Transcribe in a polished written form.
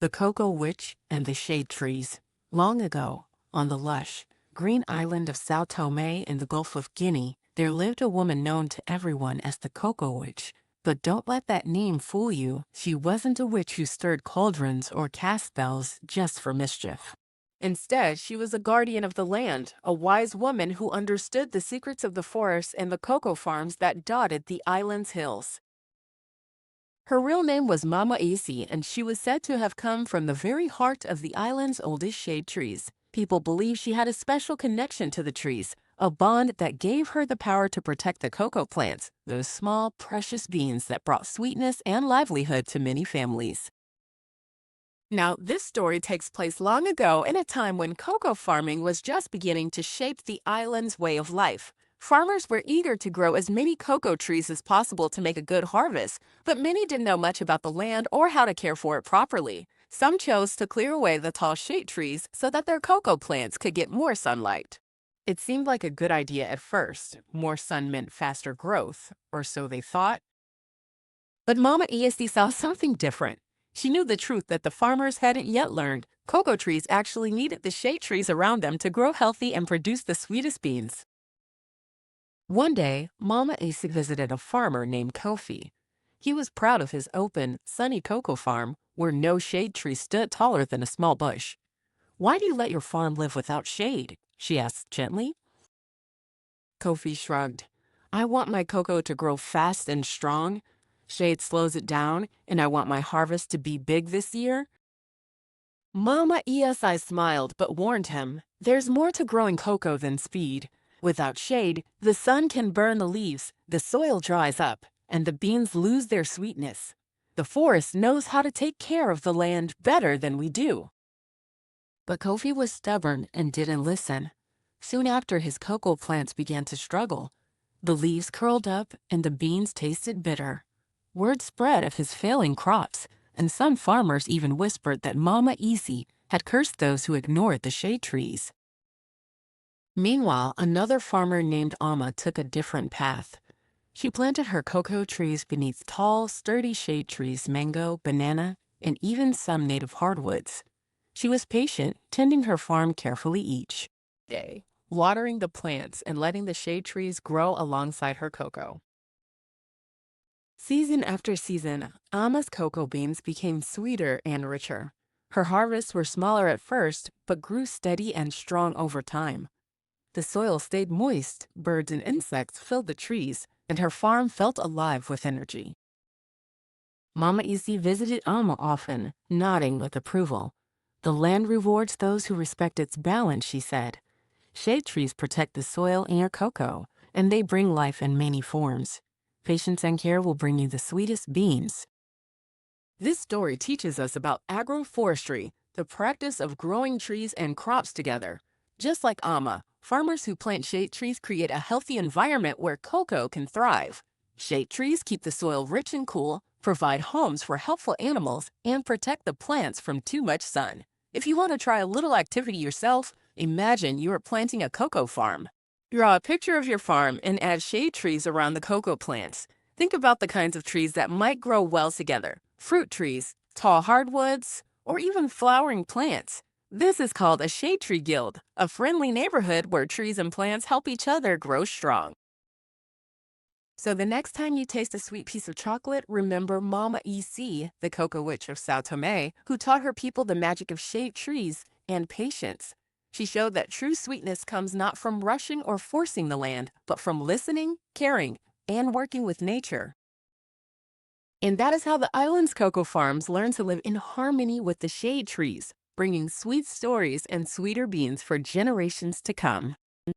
The Cocoa Witch and the Shade Trees. Long ago, on the lush, green island of Sao Tome in the Gulf of Guinea, there lived a woman known to everyone as the Cocoa Witch. But don't let that name fool you. She wasn't a witch who stirred cauldrons or cast spells just for mischief. Instead, she was a guardian of the land, a wise woman who understood the secrets of the forests and the cocoa farms that dotted the island's hills. Her real name was Mama Isi, and she was said to have come from the very heart of the island's oldest shade trees. People believe she had a special connection to the trees, a bond that gave her the power to protect the cocoa plants, those small, precious beans that brought sweetness and livelihood to many families. Now, this story takes place long ago in a time when cocoa farming was just beginning to shape the island's way of life. Farmers were eager to grow as many cocoa trees as possible to make a good harvest, but many didn't know much about the land or how to care for it properly. Some chose to clear away the tall shade trees so that their cocoa plants could get more sunlight. It seemed like a good idea at first. More sun meant faster growth, or so they thought. But Mama ESD saw something different. She knew the truth that the farmers hadn't yet learned. Cocoa trees actually needed the shade trees around them to grow healthy and produce the sweetest beans. One day, Mama Asa visited a farmer named Kofi. He was proud of his open, sunny cocoa farm where no shade tree stood taller than a small bush. "Why do you let your farm live without shade?" she asked gently. Kofi shrugged. "I want my cocoa to grow fast and strong. Shade slows it down, and I want my harvest to be big this year." Mama ESI smiled but warned him, "There's more to growing cocoa than speed. Without shade, the sun can burn the leaves, the soil dries up, and the beans lose their sweetness. The forest knows how to take care of the land better than we do." But Kofi was stubborn and didn't listen. Soon after, his cocoa plants began to struggle. The leaves curled up and the beans tasted bitter. Word spread of his failing crops, and some farmers even whispered that Mama Isi had cursed those who ignored the shade trees. Meanwhile, another farmer named Amma took a different path. She planted her cocoa trees beneath tall, sturdy shade trees, mango, banana, and even some native hardwoods. She was patient, tending her farm carefully each day, watering the plants and letting the shade trees grow alongside her cocoa. Season after season, Amma's cocoa beans became sweeter and richer. Her harvests were smaller at first, but grew steady and strong over time. The soil stayed moist, birds and insects filled the trees, and her farm felt alive with energy. Mama Isi visited Amma often, nodding with approval. "The land rewards those who respect its balance," she said. "Shade trees protect the soil and your cocoa, and they bring life in many forms. Patience and care will bring you the sweetest beans." This story teaches us about agroforestry, the practice of growing trees and crops together. Just like Amma, farmers who plant shade trees create a healthy environment where cocoa can thrive. Shade trees keep the soil rich and cool, provide homes for helpful animals, and protect the plants from too much sun. If you want to try a little activity yourself, imagine you are planting a cocoa farm. Draw a picture of your farm and add shade trees around the cocoa plants. Think about the kinds of trees that might grow well together: fruit trees, tall hardwoods, or even flowering plants. This is called a shade tree guild, a friendly neighborhood where trees and plants help each other grow strong. So the next time you taste a sweet piece of chocolate, remember Mama EC, the cocoa witch of Sao Tome, who taught her people the magic of shade trees and patience. She showed that true sweetness comes not from rushing or forcing the land, but from listening, caring, and working with nature. And that is how the island's cocoa farms learn to live in harmony with the shade trees, bringing sweet stories and sweeter beans for generations to come.